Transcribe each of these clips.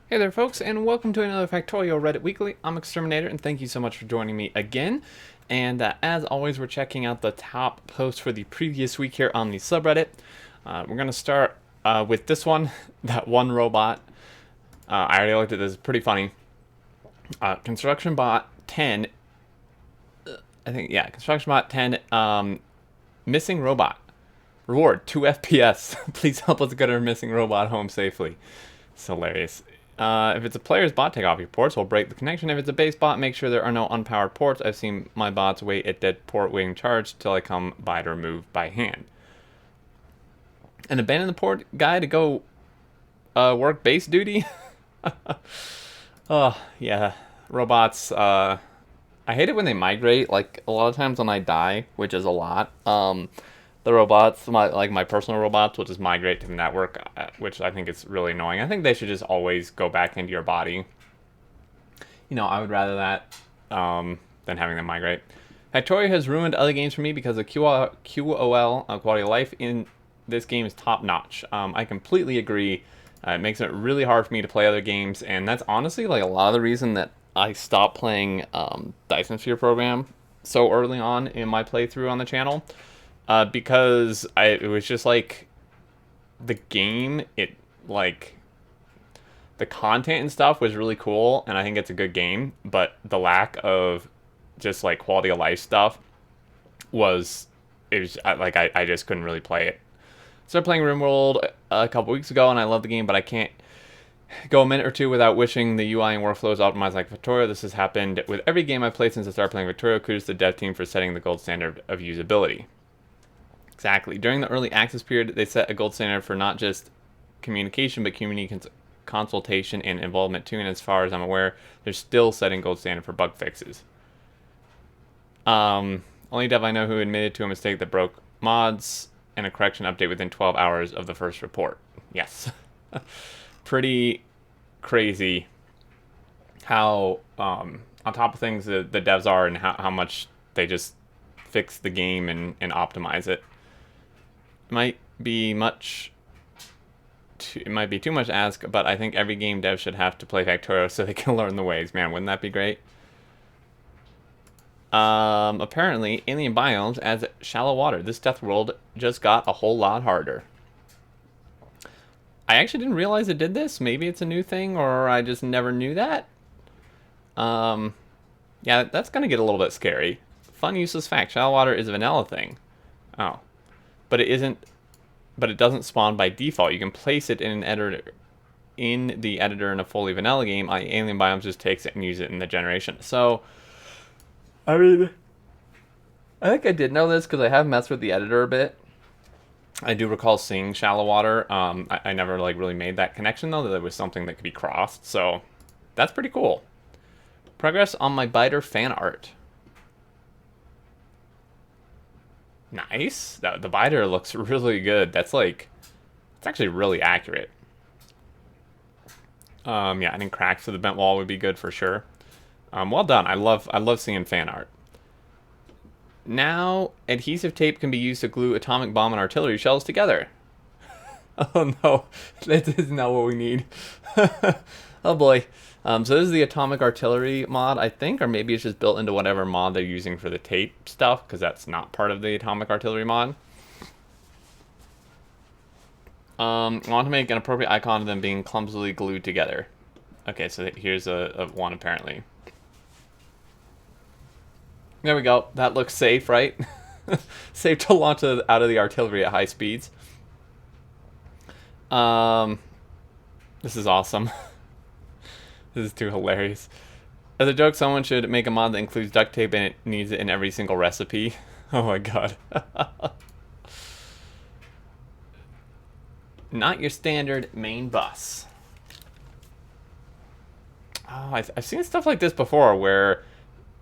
Hey there, folks, and welcome to another Factorio Reddit Weekly. I'm Exterminator, and thank you so much for joining me again. And as always, we're checking out the top posts for the previous week here on the subreddit. We're going to start with this one, that one robot. I already looked at this, it's pretty funny. Construction Bot 10, Construction Bot 10, missing robot. Reward, 2 FPS. Please help us get our missing robot home safely. It's hilarious. If it's a player's bot, take off your ports. We'll break the connection. If it's a base bot, make sure there are no unpowered ports. I've seen my bots wait at dead port waiting charge till I come by to remove by hand. And abandon the port guy to go work base duty? Oh, yeah. Robots, I hate it when they migrate. Like, a lot of times when I die, which is a lot, the robots, my personal robots, will just migrate to the network, which I think is really annoying. I think they should just always go back into your body. You know, I would rather that than having them migrate. Factorio has ruined other games for me because the QOL, quality of life in this game is top notch. I completely agree. It makes it really hard for me to play other games, and that's honestly like a lot of the reason that I stopped playing Dyson Sphere Program so early on in my playthrough on the channel. Because it was just like the game, the content and stuff was really cool, and I think it's a good game, but the lack of just like quality of life stuff I just couldn't really play it. Started playing RimWorld a couple weeks ago, and I love the game, but I can't go a minute or two without wishing the UI and workflows optimized like Factorio. This has happened with every game I've played since I started playing Factorio. Kudos to the dev team for setting the gold standard of usability. Exactly. During the early access period, they set a gold standard for not just communication, but community consultation and involvement too. And as far as I'm aware, they're still setting gold standard for bug fixes. Only dev I know who admitted to a mistake that broke mods and a correction update within 12 hours of the first report. Yes. Pretty crazy how on top of things the devs are, and how much they just fix the game and optimize it. It might be too much to ask, but I think every game dev should have to play Factorio so they can learn the ways. Man, wouldn't that be great? Apparently, alien biomes adds shallow water. This Death World just got a whole lot harder. I actually didn't realize it did this. Maybe it's a new thing, or I just never knew that. Yeah, that's gonna get a little bit scary. Fun useless fact: shallow water is a vanilla thing. Oh. But it doesn't spawn by default. You can place it in an editor, in a fully vanilla game. Alien Biomes just takes it and uses it in the generation. So, I mean, I think I did know this because I have messed with the editor a bit. I do recall seeing shallow water. I never really made that connection though, that there was something that could be crossed. So, that's pretty cool. Progress on my biter fan art. Nice. The biter looks really good. It's actually really accurate. Yeah, I think cracks for the bent wall would be good for sure. Well done. I love seeing fan art. Now, adhesive tape can be used to glue atomic bomb and artillery shells together. Oh no, that is not what we need. Oh boy. So this is the atomic artillery mod, I think, or maybe it's just built into whatever mod they're using for the tape stuff, because that's not part of the atomic artillery mod. I want to make an appropriate icon of them being clumsily glued together. Okay, so here's a one apparently. There we go. That looks safe, right? Safe to launch out of the artillery at high speeds. This is awesome. This is too hilarious. As a joke, someone should make a mod that includes duct tape and it needs it in every single recipe. Oh my god. Not your standard main bus. Oh, I've seen stuff like this before where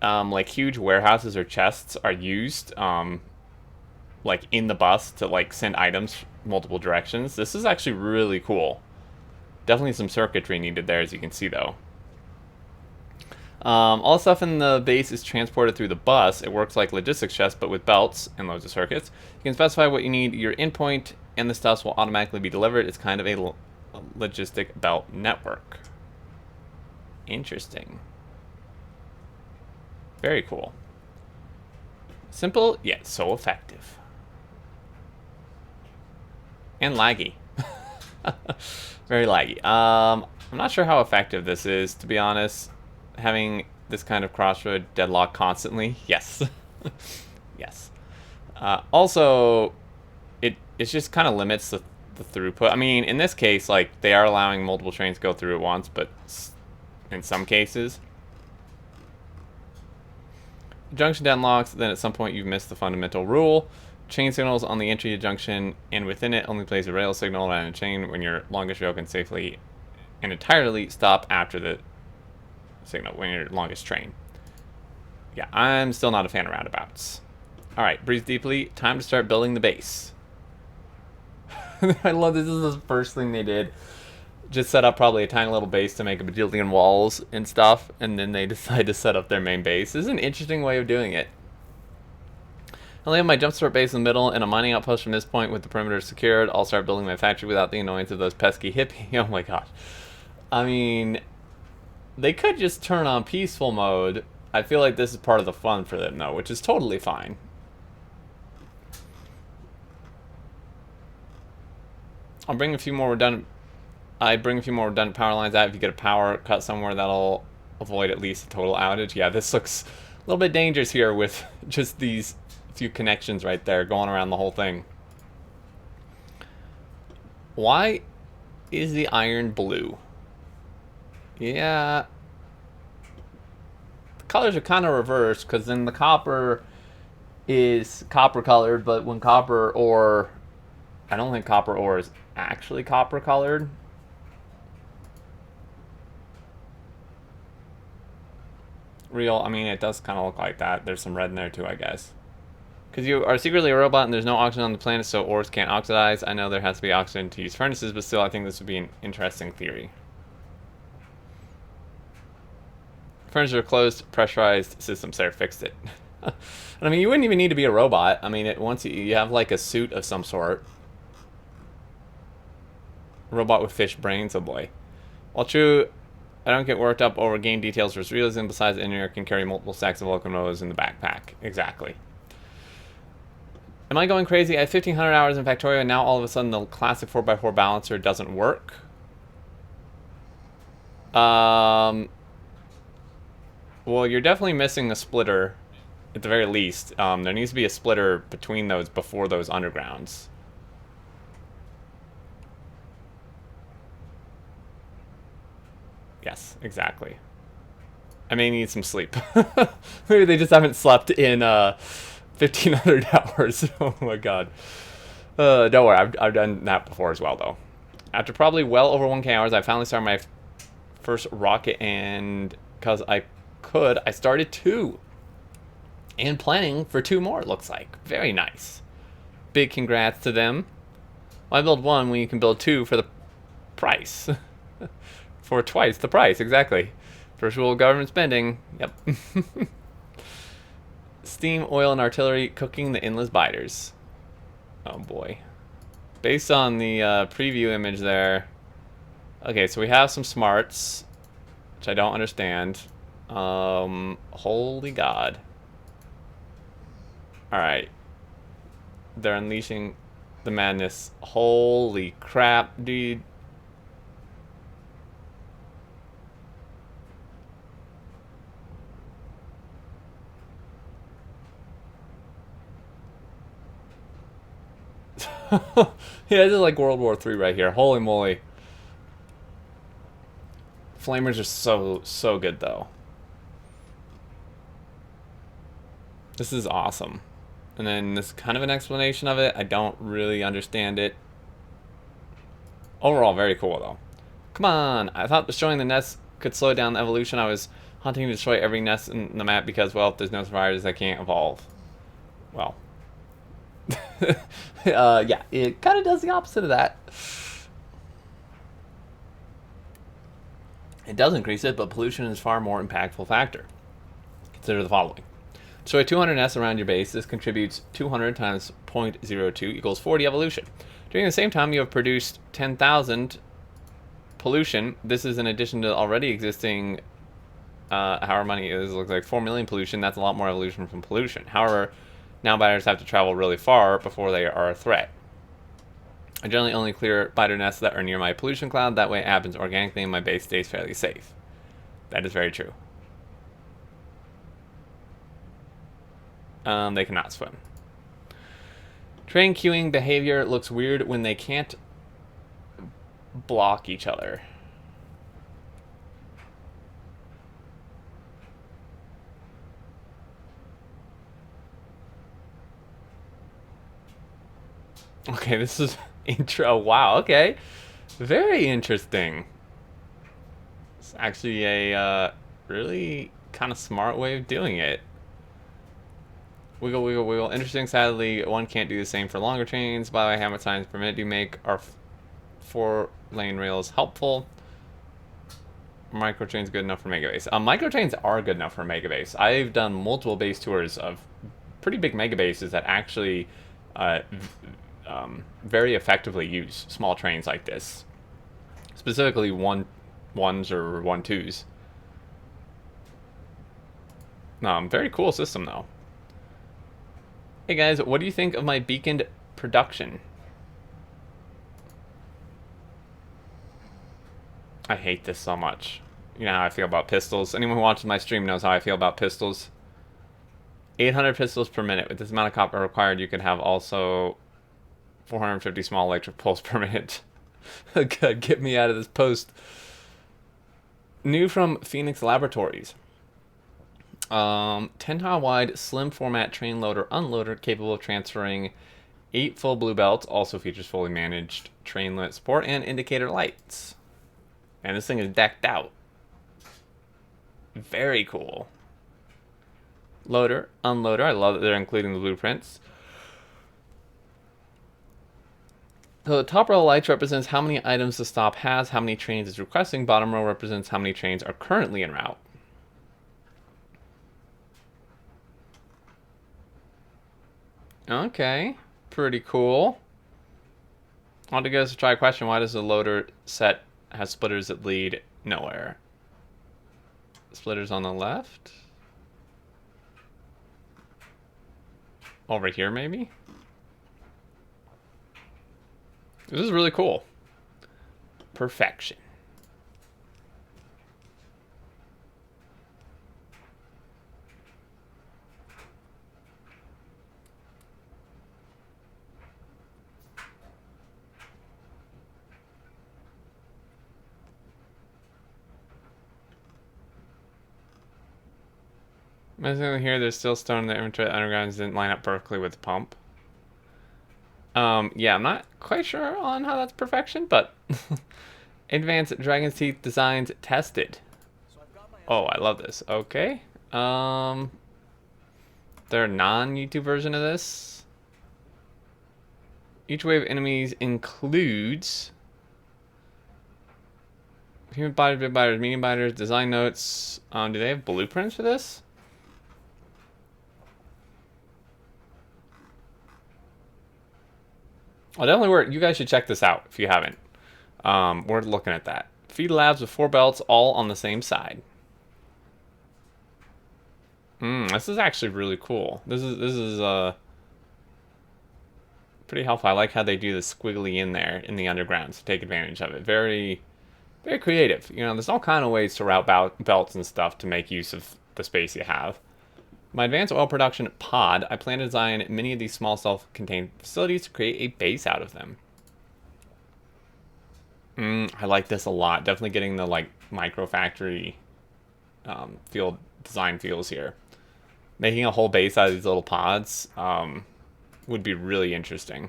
like huge warehouses or chests are used like in the bus to send items multiple directions. This is actually really cool. Definitely some circuitry needed there, as you can see, though. All stuff in the base is transported through the bus. It works like logistics chest, but with belts and loads of circuits. You can specify what you need your endpoint, and the stuff will automatically be delivered. It's kind of a logistic belt network. Interesting. Very cool. Simple, yet so effective. And laggy. Very laggy. I'm not sure how effective this is, to be honest. Having this kind of crossroad deadlock constantly. Yes. Yes. Also, it just kind of limits the throughput. I mean, in this case, like, they are allowing multiple trains to go through at once, but in some cases, junction deadlocks, then at some point you've missed the fundamental rule. Chain signals on the entry to junction and within it only plays a rail signal and a chain when your longest rail can safely and entirely stop after the signal when your longest train. Yeah, I'm still not a fan of roundabouts. Alright, breathe deeply. Time to start building the base. I love this. This is the first thing they did. Just set up probably a tiny little base to make a bajillion walls and stuff, and then they decide to set up their main base. This is an interesting way of doing it. I only have my jumpstart base in the middle and a mining outpost from this point with the perimeter secured. I'll start building my factory without the annoyance of those pesky hippies. Oh my gosh. I mean, they could just turn on peaceful mode. I feel like this is part of the fun for them, though, which is totally fine. I'll bring a few more redundant... I bring a few more redundant power lines out. If you get a power cut somewhere, that'll avoid at least a total outage. Yeah, this looks a little bit dangerous here with just these few connections right there going around the whole thing. Why is the iron blue? Yeah, the colors are kind of reversed because then the copper is copper colored, but when copper ore, I don't think copper ore is actually copper colored. Real, I mean, it does kind of look like that. There's some red in there too, I guess. Because you are secretly a robot and there's no oxygen on the planet, so ores can't oxidize. I know there has to be oxygen to use furnaces, but still, I think this would be an interesting theory. Furnaces are closed, pressurized systems there, fixed it. I mean, you wouldn't even need to be a robot. I mean, once you have like a suit of some sort. Robot with fish brains, oh boy. While true, I don't get worked up over game details versus realism. Besides, the engineer can carry multiple stacks of locomotives in the backpack. Exactly. Am I going crazy? I have 1,500 hours in Factorio, and now all of a sudden the classic 4x4 balancer doesn't work. Well, you're definitely missing a splitter, at the very least. There needs to be a splitter between those before those undergrounds. Yes, exactly. I may need some sleep. Maybe they just haven't slept in 1,500 hours. Oh my god. Don't worry, I've done that before as well, though. After probably well over 1K hours, I finally started my first rocket, and because I could, I started 2. And planning for 2 more, it looks like. Very nice. Big congrats to them. Why build 1 when you can build 2 for the price? For twice the price, exactly. First rule of government spending. Yep. Steam, oil, and artillery cooking the endless biters. Oh boy. Based on the preview image there. Okay, so we have some smarts, which I don't understand. Holy god. Alright. They're unleashing the madness. Holy crap, dude. Yeah, this is like World War III right here. Holy moly. Flamers are so good, though. This is awesome. And then this kind of an explanation of it. I don't really understand it. Overall, very cool, though. Come on. I thought destroying the nest could slow down the evolution. I was hunting to destroy every nest in the map because, well, if there's no survivors, they can't evolve. Well. Yeah, it kind of does the opposite of that. It does increase it, but pollution is a far more impactful factor. Consider the following. So a 200 nests around your base, this contributes 200 times 0.02 equals 40 evolution. During the same time, you have produced 10,000 pollution. This is in addition to already existing However, money is looks like 4 million pollution. That's a lot more evolution from pollution. However, now biters have to travel really far before they are a threat. I generally only clear biter nests that are near my pollution cloud. That way it happens organically and my base stays fairly safe. That is very true. They cannot swim. Train queuing behavior looks weird when they can't block each other. Okay, this is intro. Wow, okay. Very interesting. It's actually a really kind of smart way of doing it. Wiggle, wiggle, wiggle. Interesting. Sadly, one can't do the same for longer trains. By the way, how much times per minute do you make our 4-lane rails helpful? Micro trains good enough for mega base? Micro trains are good enough for mega base. I've done multiple base tours of pretty big mega bases that actually very effectively use small trains like this, specifically 1-1s or 1-2s. Very cool system though. Hey guys, what do you think of my beaconed production? I hate this so much. You know how I feel about pistols. Anyone who watches my stream knows how I feel about pistols. 800 pistols per minute. With this amount of copper required, you could have also 450 small electric pulse per minute. God, get me out of this post. New from Phoenix Laboratories. 10 tile wide, slim format train loader unloader capable of transferring 8 full blue belts. Also features fully managed train limit support and indicator lights. And this thing is decked out. Very cool. Loader, unloader. I love that they're including the blueprints. So the top row of lights represents how many items the stop has, how many trains it's requesting. Bottom row represents how many trains are currently en route. Okay, pretty cool. I want to go to try a question. Why does the loader set have splitters that lead nowhere? Splitters on the left? Over here, maybe? This is really cool. Perfection. Amazingly here, there's still stone in the inventory. The undergrounds didn't line up perfectly with the pump. Yeah, I'm not quite sure on how that's perfection, but advanced Dragon's Teeth designs tested. Oh, I love this. Okay. Their non-YouTube version of this. Each wave of enemies includes human biters, big biters, medium biters, design notes. Do they have blueprints for this? Well, definitely worth. You guys should check this out if you haven't. Worth looking at that. Feed labs with 4 belts, all on the same side. This is actually really cool. This is pretty helpful. I like how they do the squiggly in there in the underground to take advantage of it. Very, very creative. You know, there's all kind of ways to route belts and stuff to make use of the space you have. My advanced oil production pod, I plan to design many of these small self-contained facilities to create a base out of them. I like this a lot. Definitely getting the like micro factory field design feels here. Making a whole base out of these little pods would be really interesting.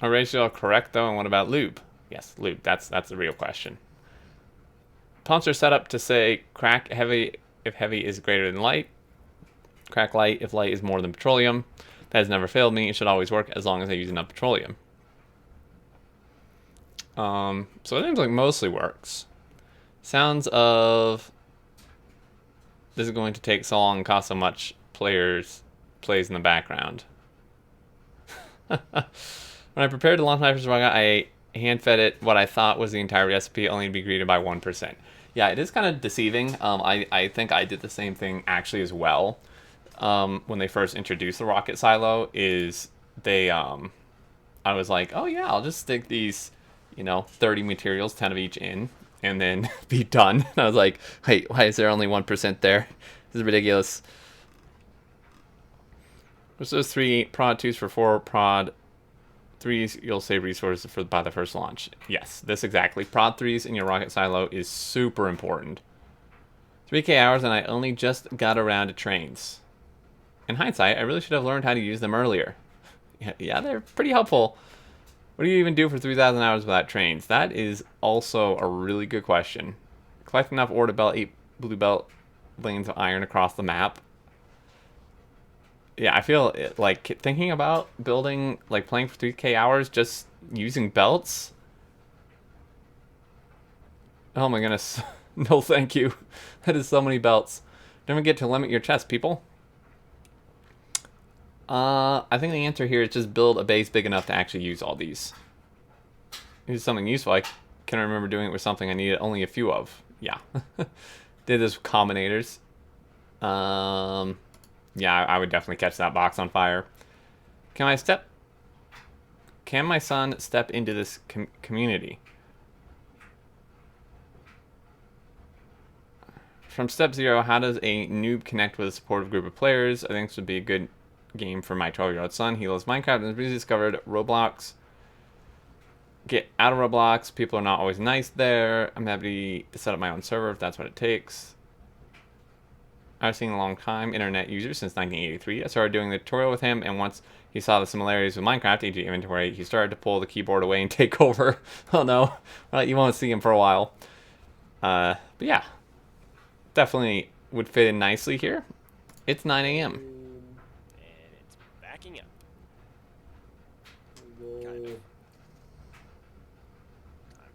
Are ratio correct though? And what about lube? Yes, lube. That's the real question. Pumps are set up to say crack heavy if heavy is greater than light. Crack light if light is more than petroleum. That has never failed me. It should always work as long as I use enough petroleum. So it seems like mostly works. Sounds of this is going to take so long and cost so much plays in the background. When I prepared to launch my first rocket, I hand fed it what I thought was the entire recipe, only to be greeted by 1%. Yeah, it is kind of deceiving. I think I did the same thing actually as well. When they first introduced the rocket silo, is they I was like, oh yeah, I'll just stick these, 30 materials, 10 of each in, and then be done. And I was like, wait, why is there only 1% there? This is ridiculous. What's those 3 prod 2s for 4 prod 3s? You'll save resources by the first launch. Yes, this exactly. Prod 3s in your rocket silo is super important. 3K hours and I only just got around to trains. In hindsight, I really should have learned how to use them earlier. Yeah, they're pretty helpful. What do you even do for 3,000 hours without trains? That is also a really good question. Collect enough ore to belt 8 blue belt lanes of iron across the map. Yeah, I feel like thinking about building, like playing for 3K hours just using belts. Oh my goodness. No, thank you. That is so many belts. Don't forget to limit your chest, people. I think the answer here is just build a base big enough to actually use all these. Here's something useful. I can remember doing it with something I needed only a few of. Yeah. Did this with combinators. Yeah, I would definitely catch that box on fire. Can my son step into this community? From step 0, how does a noob connect with a supportive group of players? I think this would be a good game for my 12-year-old son. He loves Minecraft and has recently discovered Roblox. Get out of Roblox. People are not always nice there. I'm happy to set up my own server if that's what it takes. I've seen a long time internet user since 1983. I started doing the tutorial with him, and once he saw the similarities with Minecraft, e.g. inventory, he started to pull the keyboard away and take over. Oh no. Well, you won't see him for a while. But yeah. Definitely would fit in nicely here. It's 9 a.m. And it's backing up. Kind of.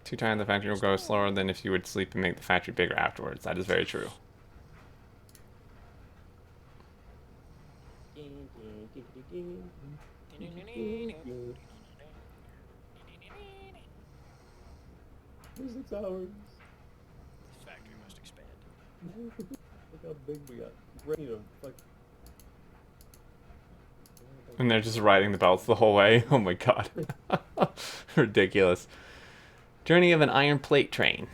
2 times the factory will go slower than if you would sleep and make the factory bigger afterwards. That is very true. Where's the towers? This factory must expand. Look how big we got. Ready to like. And they're just riding the belts the whole way. Oh my god. Ridiculous. Journey of an iron plate train.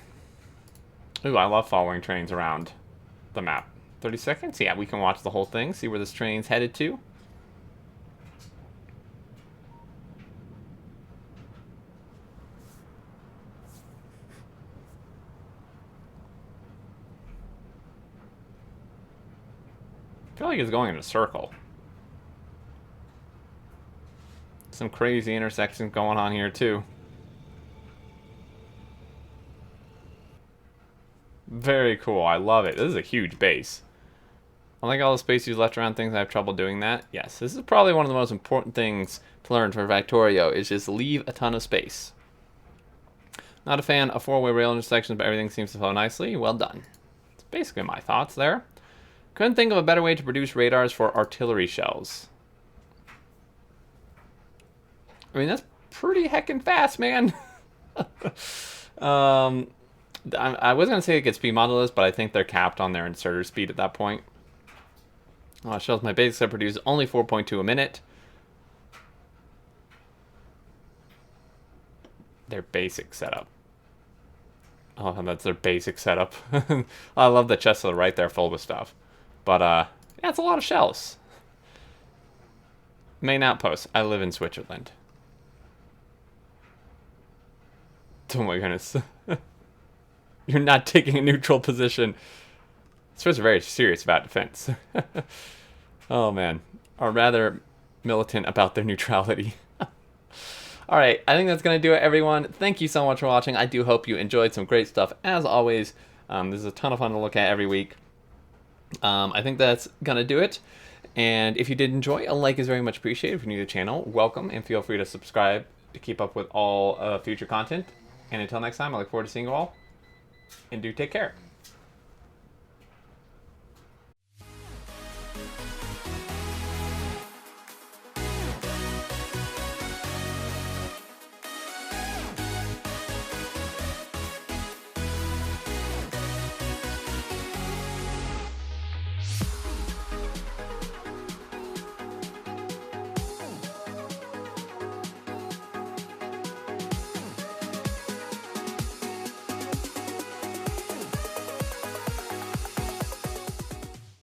Ooh, I love following trains around the map. 30 seconds? Yeah, we can watch the whole thing, see where this train's headed to. I feel like it's going in a circle. Some crazy intersections going on here too. Very cool. I love it. This is a huge base. I like all the space you left around things. I have trouble doing that. Yes, this is probably one of the most important things to learn for Factorio is just leave a ton of space. Not a fan of 4-way rail intersections, but everything seems to flow nicely. Well done. That's basically my thoughts there. Couldn't think of a better way to produce radars for artillery shells. I mean, that's pretty heckin' fast, man. I was going to say it gets speed modulos, but I think they're capped on their inserter speed at that point. Shells my basics have produced only 4.2 a minute. Their basic setup. Oh, that's their basic setup. I love the chest to the right there full with stuff. But, yeah, it's a lot of shells. Main outpost. I live in Switzerland. Oh my goodness. You're not taking a neutral position. Swiss are very serious about defense. Oh man. Or rather, militant about their neutrality. Alright, I think that's going to do it, everyone. Thank you so much for watching. I do hope you enjoyed some great stuff, as always. This is a ton of fun to look at every week. I think that's going to do it. And if you did enjoy, a like is very much appreciated. If you're new to the channel, welcome, and feel free to subscribe to keep up with all future content. And until next time, I look forward to seeing you all. And do take care.